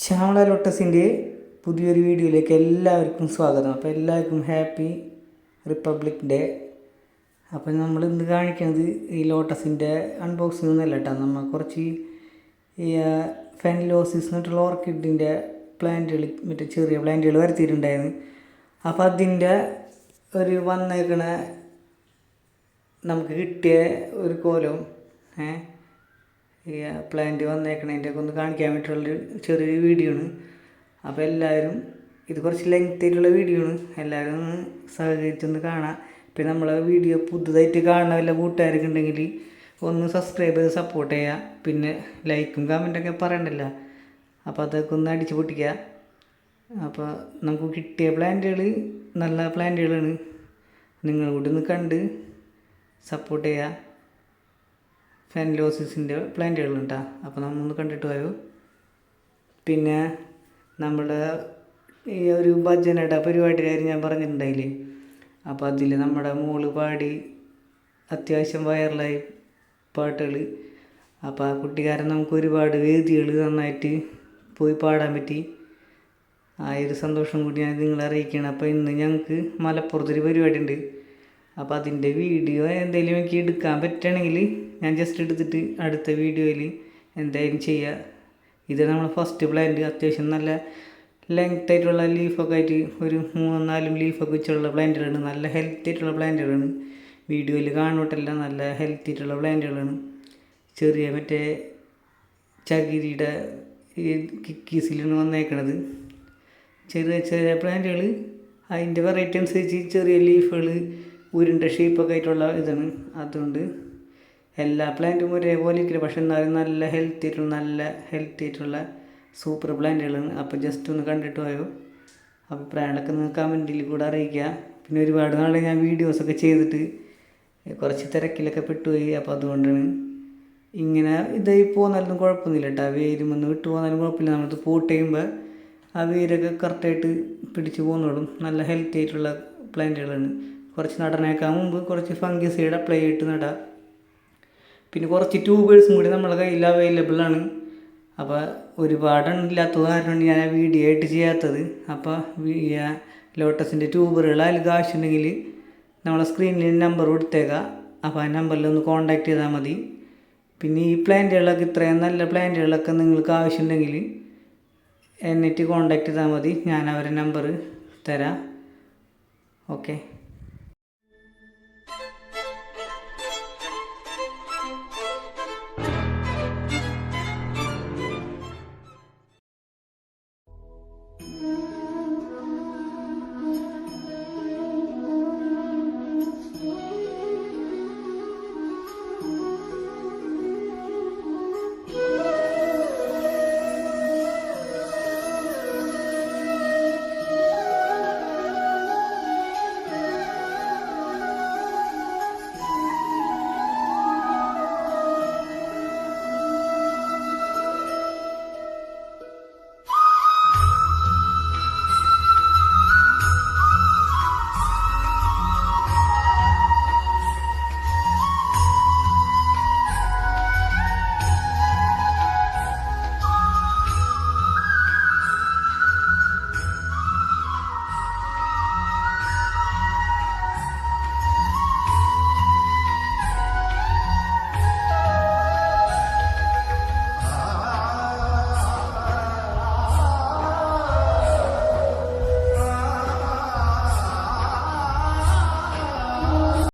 ശ്യാമള ലോട്ടസിൻ്റെ പുതിയൊരു വീഡിയോയിലേക്ക് എല്ലാവർക്കും സ്വാഗതം. അപ്പോൾ എല്ലാവർക്കും ഹാപ്പി റിപ്പബ്ലിക് ഡേ. അപ്പോൾ നമ്മൾ ഇന്ന് കാണിക്കുന്നത് ഈ ലോട്ടസിൻ്റെ അൺബോക്സിംഗ് ഒന്നല്ല കേട്ടോ. നമ്മൾ കുറച്ച് ഈ ഫെൻലോസിസ് എന്നിട്ടുള്ള ഓർക്കിഡിൻ്റെ പ്ലാന്റുകൾ, മറ്റേ ചെറിയ പ്ലാന്റുകൾ വരുത്തിയിട്ടുണ്ടായിരുന്നു. അപ്പോൾ അതിൻ്റെ ഒരു വന്നേക്കണ നമുക്ക് കിട്ടിയ ഒരു കോലം ഈ പ്ലാന്റ് വന്നേക്കണതിൻ്റെ ഒക്കെ ഒന്ന് കാണിക്കാൻ വേണ്ടിയിട്ടുള്ളൊരു ചെറിയൊരു വീഡിയോ ആണ്. അപ്പോൾ എല്ലാവരും, ഇത് കുറച്ച് ലെങ്ത് ആയിട്ടുള്ള വീഡിയോ ആണ്, എല്ലാവരും ഒന്ന് സഹകരിച്ചൊന്ന് കാണാം. പിന്നെ നമ്മളെ വീഡിയോ പുതുതായിട്ട് കാണുന്ന വല്ല കൂട്ടുകാരൊക്കെ ഉണ്ടെങ്കിൽ ഒന്ന് സബ്സ്ക്രൈബ് ചെയ്ത് സപ്പോർട്ട് ചെയ്യുക. പിന്നെ ലൈക്കും കമൻറ്റൊക്കെ പറയണ്ടല്ലോ, അപ്പോൾ അതൊക്കെ ഒന്ന് അടിച്ച് പൊട്ടിക്കുക. അപ്പോൾ നമുക്ക് കിട്ടിയ പ്ലാന്റുകൾ നല്ല പ്ലാന്റുകളാണ്, നിങ്ങൾ കൂടി ഒന്ന് കണ്ട് സപ്പോർട്ട് ചെയ്യുക. ഫെൻലോസിസിൻ്റെ പ്ലാന്റുകളുണ്ടാ. അപ്പോൾ നമ്മളൊന്ന് കണ്ടിട്ട് പോയോ. പിന്നെ നമ്മുടെ ഈ ഒരു ഭജനയുടെ പരിപാടിയുടെ കാര്യം ഞാൻ പറഞ്ഞിട്ടുണ്ടായില്ലേ. അപ്പോൾ അതിൽ നമ്മുടെ മോള് പാടി അത്യാവശ്യം വൈറലായി പാട്ടുകൾ. അപ്പോൾ ആ കുട്ടിക്കാരൻ നമുക്ക് ഒരുപാട് വേദികൾ നന്നായിട്ട് പോയി പാടാൻ പറ്റി. ആ ഒരു സന്തോഷം കൂടി ഞാൻ നിങ്ങളെ അറിയിക്കുകയാണ്. അപ്പോൾ ഇന്ന് ഞങ്ങൾക്ക് മലപ്പുറത്തൊരു പരിപാടി ഉണ്ട്. അപ്പോൾ അതിൻ്റെ വീഡിയോ എന്തെങ്കിലും എനിക്ക് എടുക്കാൻ പറ്റുകയാണെങ്കിൽ ഞാൻ ജസ്റ്റ് എടുത്തിട്ട് അടുത്ത വീഡിയോയിൽ എന്തായാലും ചെയ്യുക. ഇത് നമ്മൾ ഫസ്റ്റ് പ്ലാന്റ് അത്യാവശ്യം നല്ല ലെങ്ത് ആയിട്ടുള്ള ലീഫൊക്കെ ആയിട്ട് ഒരു 3-4 ലീഫൊക്കെ വെച്ചുള്ള പ്ലാന്റുകളാണ്. നല്ല ഹെൽത്തി ആയിട്ടുള്ള പ്ലാന്റുകളാണ്. വീഡിയോയിൽ കാണോട്ടെല്ലാം നല്ല ഹെൽത്തി ആയിട്ടുള്ള പ്ലാന്റുകളാണ്. ചെറിയ മറ്റേ ചകിരിയുടെ ഈ കിക്കീസിലാണ് വന്നേക്കണത്. ചെറിയ ചെറിയ പ്ലാന്റുകൾ, അതിൻ്റെ വെറൈറ്റി അനുസരിച്ച് ചെറിയ ലീഫുകൾ, ഉരുണ്ട ഷേപ്പൊക്കെ ആയിട്ടുള്ള ഇതാണ്. അതുകൊണ്ട് എല്ലാ പ്ലാന്റും ഒരേപോലെ ഇരിക്കില്ല, പക്ഷെ എന്നാലും നല്ല ഹെൽത്തി ആയിട്ടുള്ള സൂപ്പർ പ്ലാന്റുകളാണ്. അപ്പോൾ ജസ്റ്റ് ഒന്ന് കണ്ടിട്ട് പോയോ. അഭിപ്രായങ്ങളൊക്കെ നിങ്ങൾ കമൻറ്റിൽ കൂടെ അറിയിക്കുക. പിന്നെ ഒരുപാട് നാളെ ഞാൻ വീഡിയോസൊക്കെ ചെയ്തിട്ട് കുറച്ച് തിരക്കിലൊക്കെ പെട്ടുപോയി. അപ്പോൾ അതുകൊണ്ടാണ് ഇങ്ങനെ ഇതായി പോകുന്നാലും കുഴപ്പമൊന്നുമില്ല കേട്ടോ. വേരും ഒന്ന് വിട്ടു പോകാനും കുഴപ്പമില്ല. നമ്മളിത് പോട്ട് ചെയ്യുമ്പോൾ ആ വേരൊക്കെ കറക്റ്റായിട്ട് പിടിച്ച് പോകുന്നോളും. നല്ല ഹെൽത്തി ആയിട്ടുള്ള പ്ലാന്റുകളാണ്. കുറച്ച് നടനേക്കാൻ മുമ്പ് കുറച്ച് ഫംഗിസൈഡ് അപ്ലൈ ചെയ്തിട്ട് നടാം. പിന്നെ കുറച്ച് ട്യൂബേഴ്സും കൂടി നമ്മളെ കയ്യിൽ അവൈലബിൾ ആണ്. അപ്പോൾ ഒരുപാടില്ലാത്തത് കാരണമാണ് ഞാൻ ആ വീഡിയോ ആയിട്ട് ചെയ്യാത്തത്. അപ്പോൾ ലോട്ടസിൻ്റെ ട്യൂബറുകൾ അതിൽ ആവശ്യമുണ്ടെങ്കിൽ നമ്മളെ സ്ക്രീനിൽ നമ്പർ കൊടുത്തേക്കാം. അപ്പോൾ ആ നമ്പറിൽ ഒന്ന് കോൺടാക്റ്റ് ചെയ്താൽ മതി. പിന്നെ ഈ പ്ലാന്റുകളൊക്കെ, ഇത്രയും നല്ല പ്ലാന്റുകളൊക്കെ നിങ്ങൾക്ക് ആവശ്യമുണ്ടെങ്കിൽ എന്നിട്ട് കോൺടാക്റ്റ് ചെയ്താൽ മതി. ഞാൻ അവരുടെ നമ്പർ തരാം. ഓക്കെ.